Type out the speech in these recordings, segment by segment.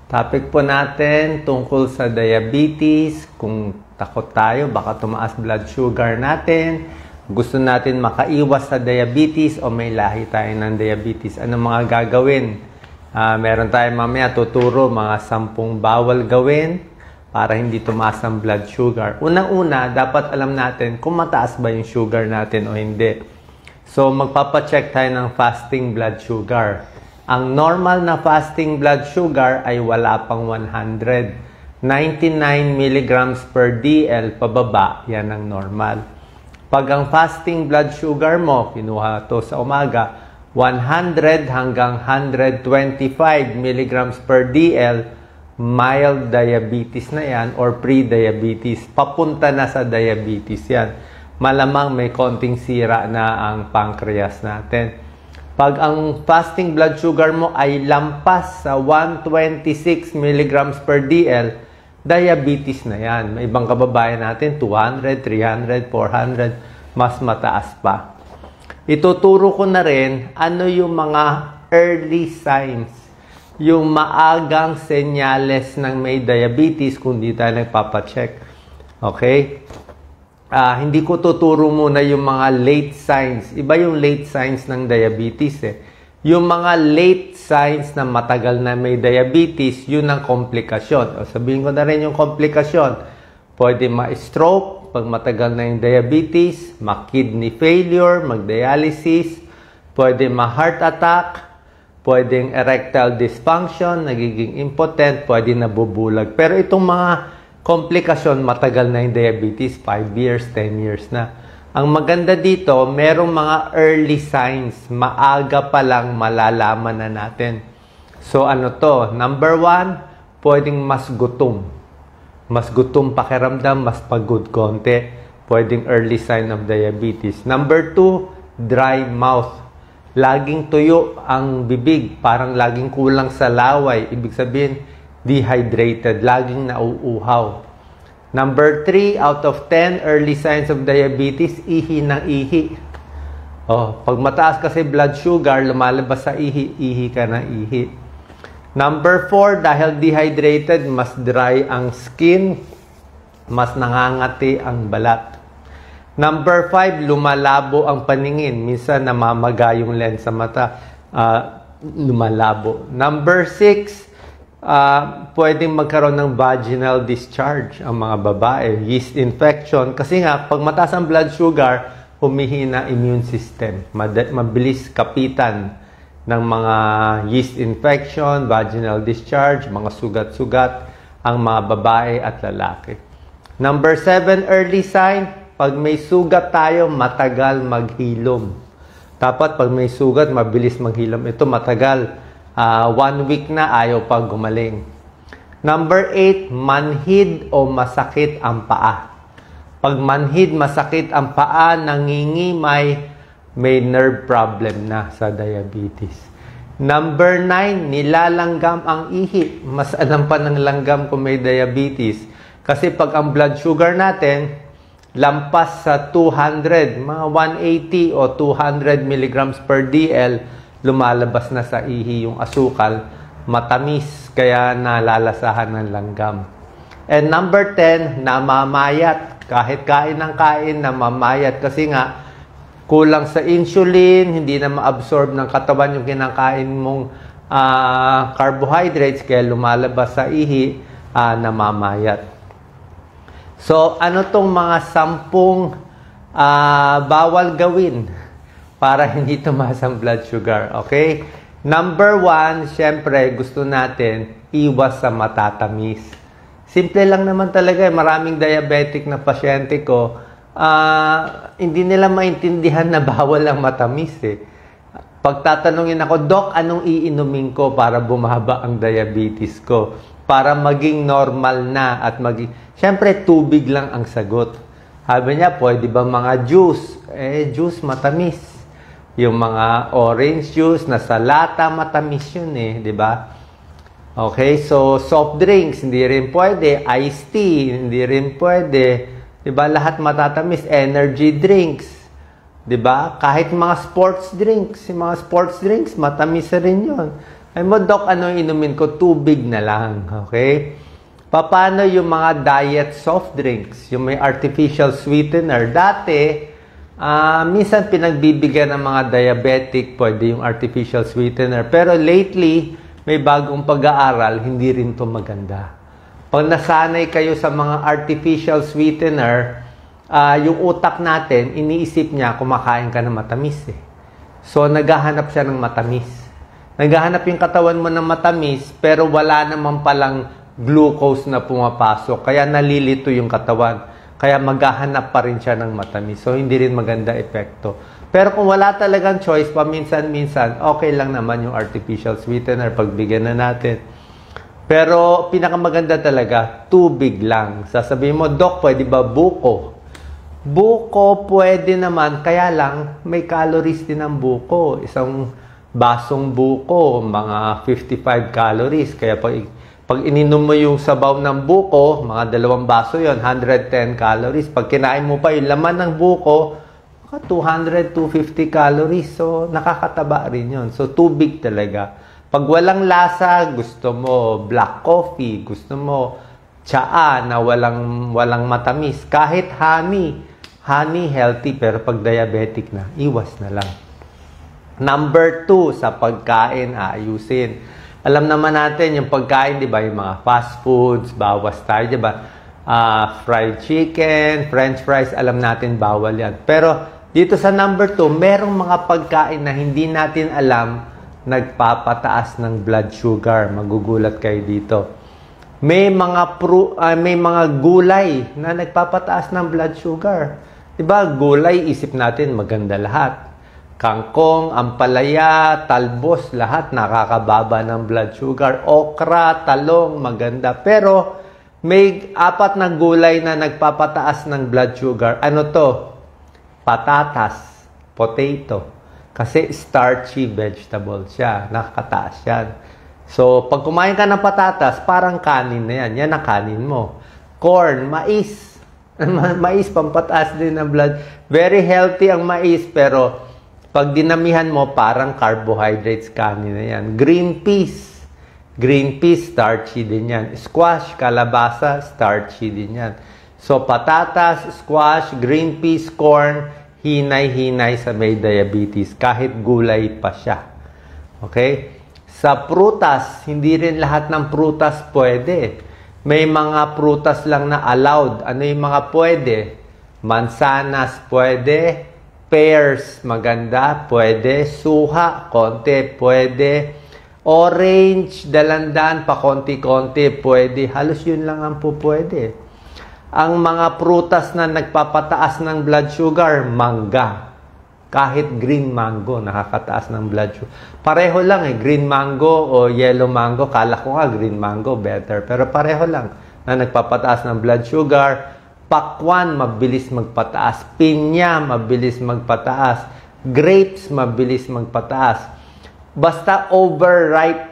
Topic po natin tungkol sa diabetes. Kung takot tayo, baka tumaas blood sugar natin. Gusto natin makaiwas sa diabetes o may lahi tayo ng diabetes. Ano mga gagawin? Meron tayong mamaya tuturo mga 10 bawal gawin para hindi tumaas ang blood sugar. Unang-una, dapat alam natin kung mataas ba yung sugar natin o hindi. So, magpapacheck tayo ng fasting blood sugar. Ang normal na fasting blood sugar ay wala pang 100. 99 mg per DL pababa, yan ang normal. Pag ang fasting blood sugar mo, kinuha to sa umaga, 100 hanggang 125 mg per DL, mild diabetes na yan or pre-diabetes. Papunta na sa diabetes yan. Malamang may konting sira na ang pancreas natin. Pag ang fasting blood sugar mo ay lampas sa 126 mg per DL, diabetes na yan. May ibang kababayan natin, 200, 300, 400, mas mataas pa. Ituturo ko na rin ano yung mga early signs, yung maagang senyales ng may diabetes kung di tayo nagpapacheck. Okay? Hindi ko tuturo muna yung mga late signs. Iba yung late signs ng diabetes eh. Yung mga late signs na matagal na may diabetes, yun ang komplikasyon. O sabihin ko na rin yung komplikasyon. Pwede ma-stroke pag matagal na yung diabetes, ma-kidney failure, mag-dialysis, pwede ma-heart attack, pwedeng erectile dysfunction, nagiging impotent, pwede nabubulag. Pero itong mga komplikasyon, matagal na yung diabetes, 5 years, 10 years na. Ang maganda dito, merong mga early signs, maaga pa lang malalaman na natin. So ano to? Number 1, pwedeng mas gutom. Mas gutom pakiramdam, mas pagod konti. Pwedeng early sign of diabetes. Number 2, dry mouth. Laging tuyo ang bibig, parang laging kulang sa laway. Ibig sabihin, dehydrated, laging nauuhaw. Number 3, out of 10 early signs of diabetes, ihi ng ihi. Pag mataas kasi blood sugar, lumalabas sa ihi, ihi ka ng ihi. Number 4, dahil dehydrated, mas dry ang skin, mas nangangati ang balat. Number 5, lumalabo ang paningin. Minsan namamaga yung lens sa mata, lumalabo. Number 6, pwedeng magkaroon ng vaginal discharge ang mga babae, yeast infection. Kasi nga, pag mataas ang blood sugar, humihina immune system. Mabilis kapitan ng mga yeast infection, vaginal discharge, mga sugat-sugat ang mga babae at lalaki. Number 7, early sign, pag may sugat tayo, matagal maghilom. Dapat pag may sugat, mabilis maghilom. Ito matagal. 1 week na ayaw pag gumaling. Number 8, manhid o masakit ang paa. Pag manhid, masakit ang paa, nangingimay, may nerve problem na sa diabetes. Number 9, nilalanggam ang ihi. Mas alam pa ng langgam kung may diabetes. Kasi pag ang blood sugar natin, lampas sa 200, mga 180 o 200 mg per DL, lumalabas na sa ihi yung asukal, matamis, kaya nalalasahan ng langgam. And number 10, namamayat. Kahit kain ng kain, namamayat. Kasi nga, kulang sa insulin, hindi na ma-absorb ng katawan yung kinakain mong carbohydrates, kaya lumalabas sa ihi, namamayat. So, ano tong mga 10 bawal gawin para hindi tumaas ang blood sugar, okay? Number 1, syempre, gusto natin iwas sa matatamis. Simple lang naman talaga. Maraming diabetic na pasyente ko, hindi nila maintindihan na bawal ang matamis eh. Pag tatanungin ako, Doc, anong iinumin ko para bumaba ang diabetes ko? Para maging normal na at maging... Syempre, tubig lang ang sagot. Sabi niya, pwede ba mga juice? Juice matamis. Yung mga orange juice na sa lata, matamis yun eh, di ba? Okay, so soft drinks, hindi rin pwede. Iced tea, hindi rin pwede. Di ba? Lahat matatamis. Energy drinks. Di ba? Kahit mga sports drinks, yung mga sports drinks, matamis rin yun. Ay mo, Doc, ano inumin ko? Tubig na lang. Okay? Paano yung mga diet soft drinks? Yung may artificial sweetener. Dati, minsan pinagbibigyan ng mga diabetic, pwede yung artificial sweetener. Pero lately, may bagong pag-aaral, hindi rin to maganda. Pag nasanay kayo sa mga artificial sweetener, yung utak natin, iniisip niya, kumakain ka ng matamis eh. So, naghahanap siya ng matamis. Naghahanap yung katawan mo ng matamis, pero wala naman palang glucose na pumapasok. Kaya nalilito yung katawan. Kaya maghahanap pa rin siya ng matamis. So, hindi rin maganda epekto. Pero kung wala talagang choice, paminsan-minsan, okay lang naman yung artificial sweetener, pagbigyan na natin. Pero, pinakamaganda talaga, tubig lang. Sasabihin mo, Doc, pwede ba buko? Buko, pwede naman. Kaya lang, may calories din ang buko. Isang basong buko, mga 55 calories. Kaya pag ininom mo yung sabaw ng buko, mga 2 baso yon, 110 calories. Pag kinain mo pa yung laman ng buko, 200, 250 calories. So, nakakataba rin yun. So, tubig talaga. Pag walang lasa, gusto mo black coffee, gusto mo tsaa na walang matamis. Kahit honey healthy, pero pag diabetic na, iwas na lang. Number 2, sa pagkain, ayusin. Alam naman natin yung pagkain, di ba? Yung mga fast foods, bawas tayo, di ba? Fried chicken, french fries, alam natin bawal yan. Pero dito sa number 2, merong mga pagkain na hindi natin alam, nagpapataas ng blood sugar. Magugulat kayo dito. May mga gulay na nagpapataas ng blood sugar. Di ba? Gulay, isip natin maganda lahat. Kangkong, ampalaya, talbos, lahat nakakababa ng blood sugar. Okra, talong, maganda. Pero may 4 na gulay na nagpapataas ng blood sugar. Ano to? Patatas, potato. Kasi starchy vegetable siya. Nakakataas yan. So, pag kumain ka ng patatas, parang kanin na yan. Yan ang kanin mo. Corn, mais. Mais, pampataas din ng blood. Very healthy ang mais, pero pag dinamihan mo, parang carbohydrates, kanin na yan. Green peas. Green peas, starchy din yan. Squash, kalabasa, starchy din yan. So, patatas, squash, green peas, corn, hinay-hinay sa may diabetes. Kahit gulay pa siya. Okay? Sa prutas, hindi rin lahat ng prutas pwede. May mga prutas lang na allowed. Ano yung mga pwede? Mansanas, pwede. Pears, maganda, pwede. Suha, konti, pwede. Orange, dalandan, pa konti-konti, pwede. Halos yun lang ang pwede. Ang mga prutas na nagpapataas ng blood sugar, mangga. Kahit green mango, nakakataas ng blood sugar. Pareho lang green mango o yellow mango. Kala ko nga green mango, better. Pero pareho lang na nagpapataas ng blood sugar. Pakwan, mabilis magpataas. Pinya, mabilis magpataas. Grapes, mabilis magpataas. Basta overripe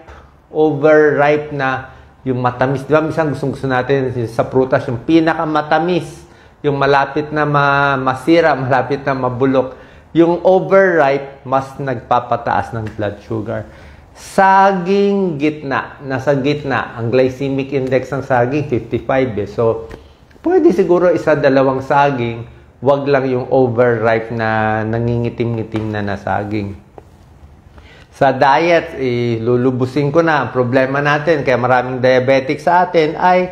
na yung matamis. Di ba? Minsan gusto natin sa prutas, yung pinakamatamis, yung malapit na masira, malapit na mabulok. Yung overripe, mas nagpapataas ng blood sugar. Saging gitna, nasa gitna. Ang glycemic index ng saging, 55 So, pwede siguro 1-2 saging, wag lang yung overripe na nangingitim-ngitim na saging. Sa diet, lulubusin ko na. Ang problema natin, kaya maraming diabetic sa atin, ay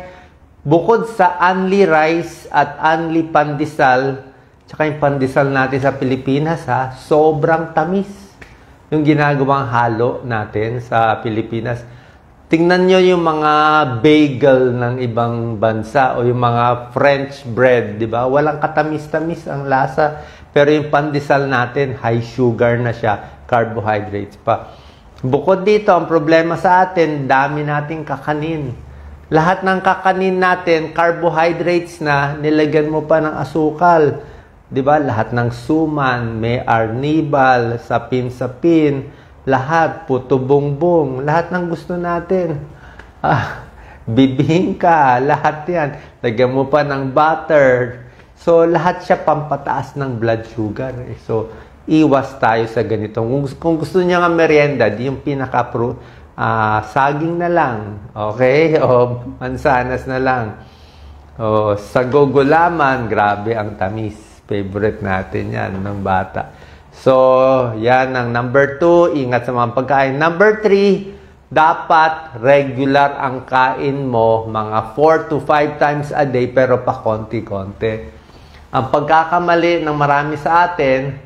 bukod sa only rice at only pandesal, tsaka yung pandesal natin sa Pilipinas, sobrang tamis. Yung ginagawang halo natin sa Pilipinas. Tingnan nyo yung mga bagel ng ibang bansa o yung mga French bread, di ba? Walang katamis-tamis ang lasa. Pero yung pandesal natin, high sugar na siya, carbohydrates pa. Bukod dito, ang problema sa atin, dami nating kakanin. Lahat ng kakanin natin, carbohydrates na, nilagyan mo pa ng asukal. Di ba? Lahat ng suman, may arnibal, sapin-sapin, lahat, puto bongbong, lahat ng gusto natin. Bibingka, lahat yan. Lagyan mo pa ng butter. So, lahat siya pampataas ng blood sugar. So, iwas tayo sa ganito. Kung gusto niya nga merienda, di yung saging na lang. Okay? O mansanas na lang. O sa gugulaman, grabe ang tamis. Favorite natin yan ng bata. So, yan ang number 2. Ingat sa mga pagkain. Number 3, dapat regular ang kain mo. Mga 4 to 5 times a day, pero pa konti-konti. Ang pagkakamali ng marami sa atin,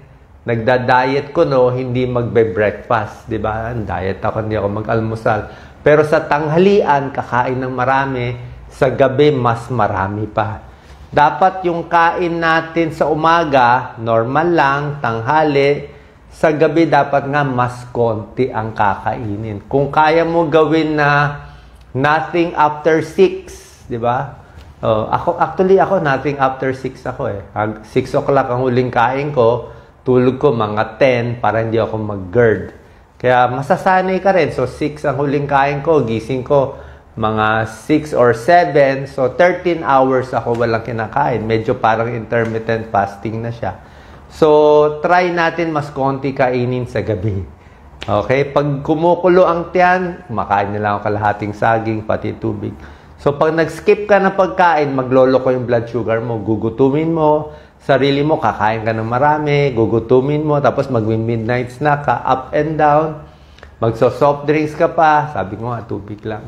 nagda-diet ko, no, hindi magbe-breakfast. Diba? Diet ako, hindi ako mag-almusal. Pero sa tanghalian, kakain ng marami. Sa gabi, mas marami pa. Dapat yung kain natin sa umaga, normal lang, tanghali. Sa gabi, dapat nga mas konti ang kakainin. Kung kaya mo gawin na nothing after 6, di ba? Ako nothing after 6 ako eh. 6 o'clock ang huling kain ko, tulog ko mga 10 para hindi ako mag-GERD. Kaya masasanay ka rin. So 6 ang huling kain ko, gising ko mga 6 or 7. So 13 hours ako walang kinakain. Medyo parang intermittent fasting na siya. So try natin mas konti kainin sa gabi. Okay? Pag kumukulo ang tiyan, makain nila ako kalahating saging, pati tubig. So pag nag-skip ka ng pagkain, maglolo ko yung blood sugar mo. Gugutumin mo, sarili mo, kakain ka ng marami, gugutumin mo, tapos mag-midnight snack ka, up and down. Magso-soft drinks ka pa, sabi ko nga, tubig lang.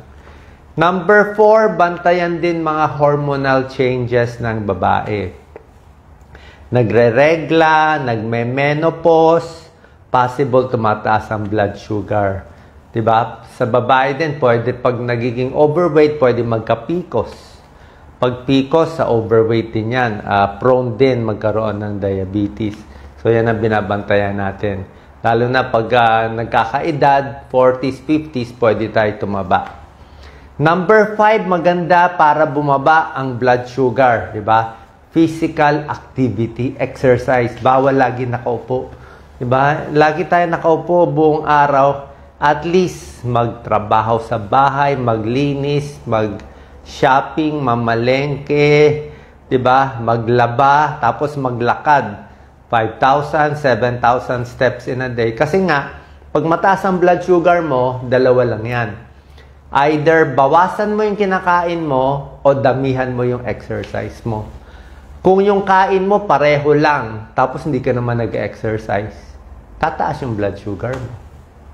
Number 4, bantayan din mga hormonal changes ng babae. Nagre-regla, nagme-menopause, possible tumataas ang blood sugar. Diba? Sa babae din, pwede pag nagiging overweight, pwede magka-PCOS. Pag PCOS, sa overweight din yan. Prone din magkaroon ng diabetes. So, yan ang binabantayan natin. Lalo na pag nagkakaedad, 40s, 50s, pwede tayo tumaba. Number 5, maganda para bumaba ang blood sugar, di ba? Physical activity, exercise. Bawal lagi nakaupo. Di ba? Lagi tayo nakaupo buong araw. At least magtrabaho sa bahay, maglinis, mag-shopping, mamalengke, di ba? Maglaba, tapos maglakad. 5,000, 7,000 steps in a day. Kasi nga, pag mataas ang blood sugar mo, dalawa lang yan. Either bawasan mo yung kinakain mo o damihan mo yung exercise mo. Kung yung kain mo pareho lang, tapos hindi ka naman nag-exercise, tataas yung blood sugar mo.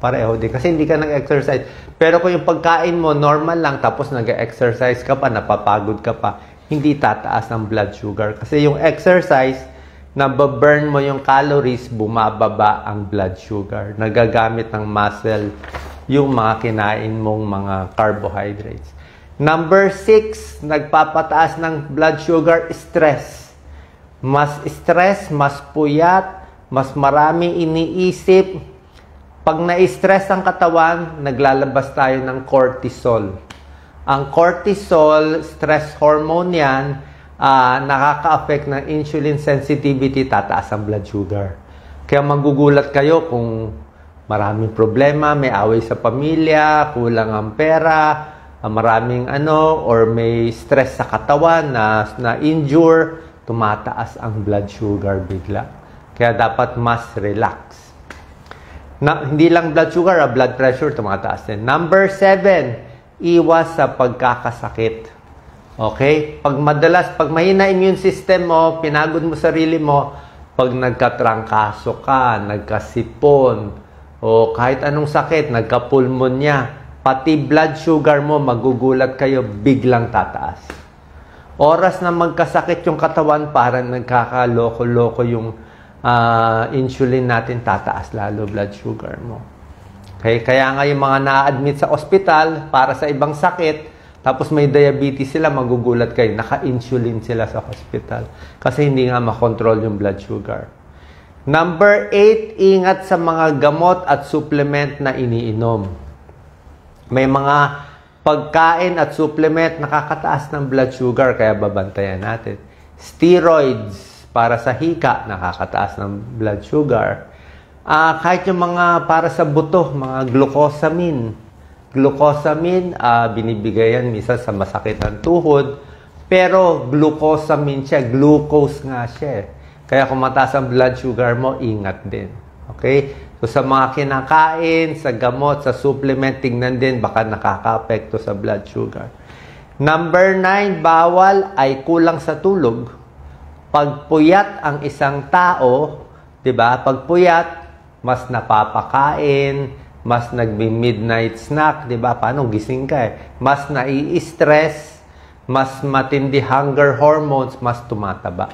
Pareho din. Kasi hindi ka nag-exercise. Pero kung yung pagkain mo normal lang, tapos nag-exercise ka pa, napapagod ka pa, hindi tataas ang blood sugar. Kasi yung exercise, nababurn mo yung calories, bumababa ang blood sugar. Nagagamit ng muscle yung mga kinain mong mga carbohydrates. Number 6, nagpapataas ng blood sugar, stress. Mas stress, mas puyat, mas marami iniisip. Pag na-stress ang katawan, naglalabas tayo ng cortisol. Ang cortisol, stress hormone yan, nakaka-affect ng insulin sensitivity, tataas ang blood sugar. Kaya magugulat kayo kung maraming problema, may away sa pamilya, kulang ang pera, maraming or may stress sa katawan na injure, tumataas ang blood sugar bigla. Kaya dapat mas relax. Hindi lang blood sugar, blood pressure tumataas din. Number 7, iwas sa pagkakasakit. Okay? Pag mahina immune system mo, pinagod mo sarili mo, pag nagkatrangkaso ka, nagkasipon, o kahit anong sakit, nagka-pulmonya, pati blood sugar mo, magugulat kayo, biglang tataas. Oras na magkasakit yung katawan, parang nagkakaloko-loko yung insulin natin, tataas lalo blood sugar mo. Okay? Kaya nga yung mga na-admit sa ospital para sa ibang sakit, tapos may diabetes sila, magugulat kayo, naka-insulin sila sa hospital. Kasi hindi nga makontrol yung blood sugar. Number 8, ingat sa mga gamot at supplement na iniinom. May mga pagkain at supplement nakakataas ng blood sugar, kaya babantayan natin. Steroids para sa hika, nakakataas ng blood sugar. Kahit yung mga para sa buto, mga glucosamine. Glucosamine, binibigay yan minsan sa masakit ng tuhod. Pero glucosamine siya, glucose nga siya. Kaya kung mataas ang blood sugar mo, ingat din. Okay? So sa mga kinakain, sa gamot, sa supplement, tingnan din baka nakaka-apekto sa blood sugar. Number 9, bawal ay kulang sa tulog. Pag puyat ang isang tao, 'di ba? Pag puyat, mas napapakain, mas nagmi-midnight snack, 'di ba? Paano gising ka eh? Mas nai-stress, mas matindi hunger hormones, mas tumataba.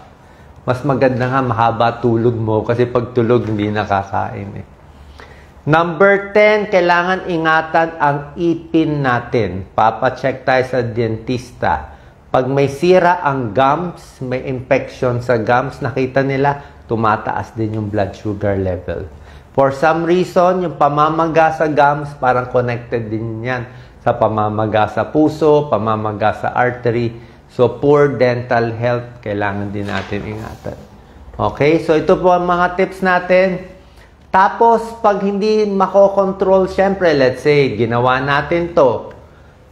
Mas maganda nga mahaba tulog mo kasi pag tulog hindi nakakain eh. Number 10, kailangan ingatan ang ipin natin. Papacheck tayo sa dentista. Pag may sira ang gums, may infection sa gums, nakita nila, tumataas din yung blood sugar level. For some reason, yung pamamaga sa gums, parang connected din yan sa pamamaga sa puso, pamamaga sa artery. So, poor dental health, kailangan din natin ingatan. Okay? So, ito po ang mga tips natin. Tapos, pag hindi makokontrol, syempre, let's say, ginawa natin to.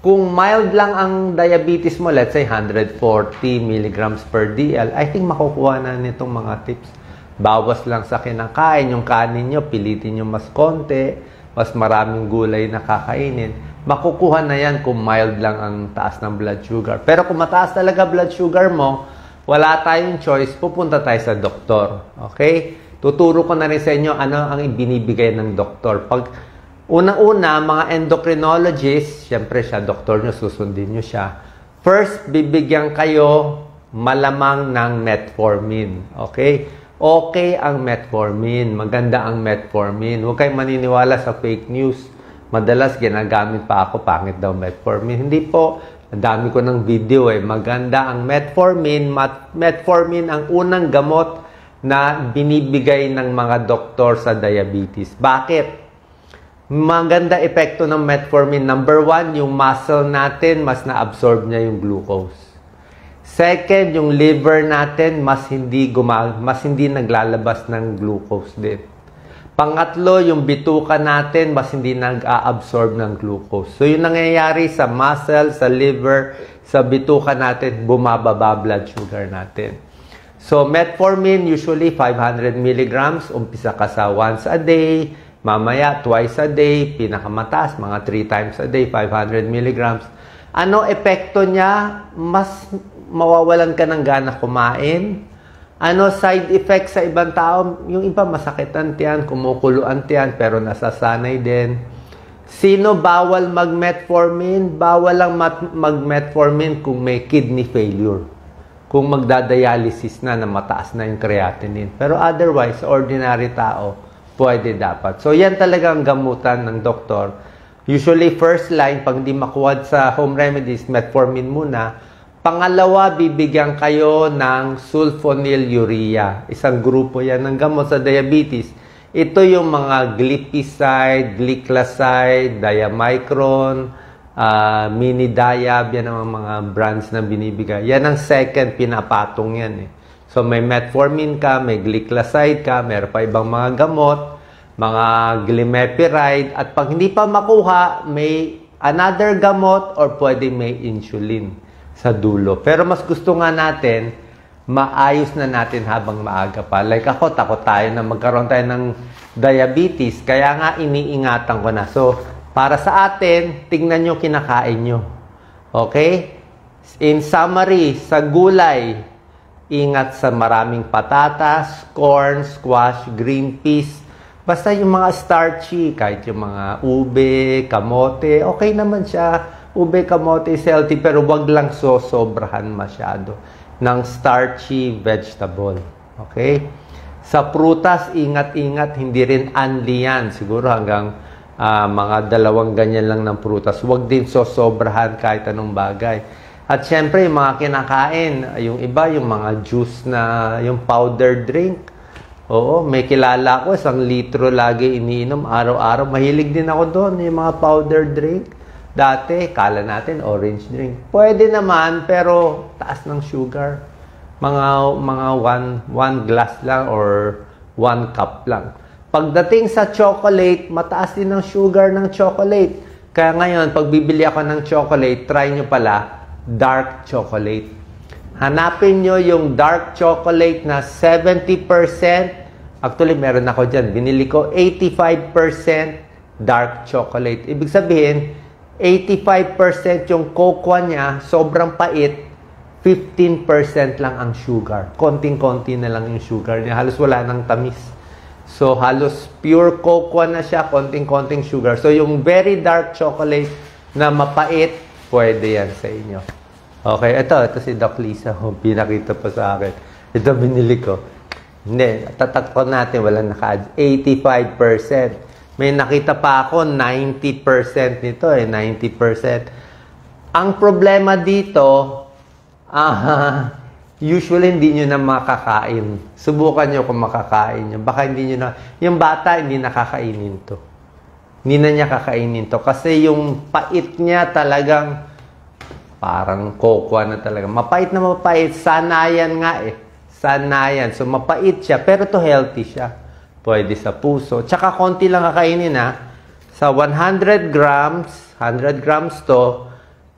Kung mild lang ang diabetes mo, let's say, 140 milligrams per DL, I think makukuha na nitong mga tips. Bawas lang sa kinakain, yung kanin nyo, pilitin nyo mas konti, mas maraming gulay na kakainin. Makukuha na yan kung mild lang ang taas ng blood sugar. Pero kung mataas talaga blood sugar mo, wala tayong choice, pupunta tayo sa doktor. Okay? Tuturo ko na rin sa inyo ano ang ibinibigay ng doktor. Pag unang-una, mga endocrinologist, syempre siya, doktor nyo, susundin nyo siya. First, bibigyan kayo malamang ng metformin. Okay? Okay ang metformin. Maganda ang metformin. Huwag kayong maniniwala sa fake news. Madalas ginagamit pa ako, pangit daw metformin. Hindi po. Ang dami ko ng video eh. Maganda ang metformin. Metformin ang unang gamot na binibigay ng mga doktor sa diabetes. Bakit? Maganda epekto ng metformin. Number 1, yung muscle natin, mas na-absorb niya yung glucose. Second, yung liver natin, mas hindi naglalabas ng glucose din. Pangatlo, yung bituka natin, mas hindi nag-a-absorb ng glucose. So, yung nangyayari sa muscle, sa liver, sa bituka natin, bumababa blood sugar natin. So, metformin, usually 500 milligrams, umpisa ka sa once a day, mamaya twice a day, pinakamataas, mga 3 times a day, 500 milligrams. Ano epekto niya? Mas mawawalan ka ng gana kumain. Ano side effects sa ibang tao? Yung iba masakit ang tiyan, kumukulo ang tiyan, pero nasasanay din. Sino bawal mag-metformin? Bawal lang mag-metformin kung may kidney failure. Kung magdadialysis na mataas na yung creatinine. Pero otherwise, ordinary tao, pwede dapat. So, yan talaga ang gamutan ng doktor. Usually, first line, pag hindi makuha sa home remedies, metformin muna. Pangalawa, bibigyan kayo ng sulfonylurea. Isang grupo yan ng gamot sa diabetes. Ito yung mga glipizide, gliclazide, diamicron, mini-diab, yan ang mga brands na binibigay. Yan ang second, pinapatong yan eh. So, may metformin ka, may gliclazide ka, meron pa ibang mga gamot, mga glimepiride, at pag hindi pa makuha, may another gamot or pwede may insulin sa dulo. Pero mas gusto nga natin, maayos na natin habang maaga pa. Like ako, takot tayo na magkaroon tayo ng diabetes, kaya nga iniingatan ko na. So, para sa atin, tingnan nyo kinakain nyo. Okay? In summary, sa gulay, ingat sa maraming patatas, corn, squash, green peas. Basta yung mga starchy, kahit yung mga ube, kamote, okay naman siya. Ube, kamote is healthy, pero wag lang sobrahan masyado ng starchy vegetable. Okay? Sa prutas, ingat-ingat, hindi rin unli yan. Siguro hanggang mga 2 ganyan lang ng prutas. Huwag din sobrahan kahit anong bagay. At syempre, yung mga kinakain, yung iba, yung mga juice na, yung powder drink. Oo, may kilala ko, 1 litro lagi iniinom, araw-araw. Mahilig din ako doon, yung mga powder drink. Dati, kala natin, orange drink. Pwede naman, pero taas ng sugar. Mga 1 glass lang or 1 cup lang. Pagdating sa chocolate, mataas din ang sugar ng chocolate. Kaya ngayon, pag bibili ako ng chocolate, try nyo pala, dark chocolate. Hanapin nyo yung dark chocolate na 70% Actually, meron ako dyan. Binili ko 85% dark chocolate. Ibig sabihin, 85% yung cocoa niya, sobrang pait, 15% lang ang sugar. Konting-konti na lang yung sugar niya. Halos wala nang tamis. So, halos pure cocoa na siya, konting-konting sugar. So, yung very dark chocolate na mapait, pwede yan sa inyo. Okay, ito si Doc Lisa. Pinakita pa sa akin. Ito binili ko. Hindi, tatakpan natin, walang naka-add. 85%. May nakita pa ako, 90% nito 90%. Ang problema dito, usually hindi nyo na makakain. Subukan nyo kung makakain nyo. Baka hindi nyo na, yung bata hindi nakakainin to. Hindi na niya kakainin to. Kasi yung pait niya talagang, parang cocoa na talaga. Mapait na mapait. Sanayan nga Sanayan. So, mapait siya. Pero to healthy siya. Pwede sa puso. Tsaka konti lang kakainin Sa 100 grams to,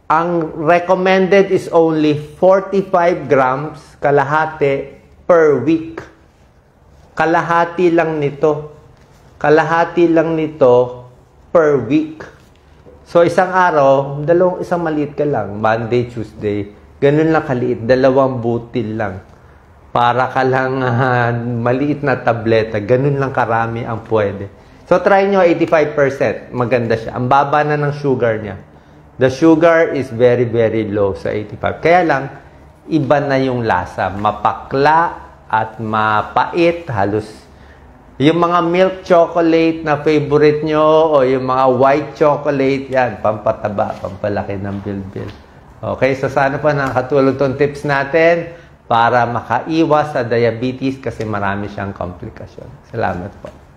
ang recommended is only 45 grams, kalahati, per week. Kalahati lang nito. Kalahati lang nito per week. So, isang araw, isang maliit ka lang. Monday, Tuesday. Ganun lang kaliit. 2 butil lang. Para ka lang maliit na tableta. Ganun lang karami ang pwede. So, try nyo 85%. Maganda siya. Ang baba na ng sugar niya. The sugar is very, very low sa 85. Kaya lang, iba na yung lasa. Mapakla at mapait. Halos yung mga milk chocolate na favorite nyo o yung mga white chocolate, yan, pampataba, pampalaki ng bilbil. Okay, so sana pa nakakatulong tong tips natin para makaiwas sa diabetes kasi marami siyang komplikasyon. Salamat po.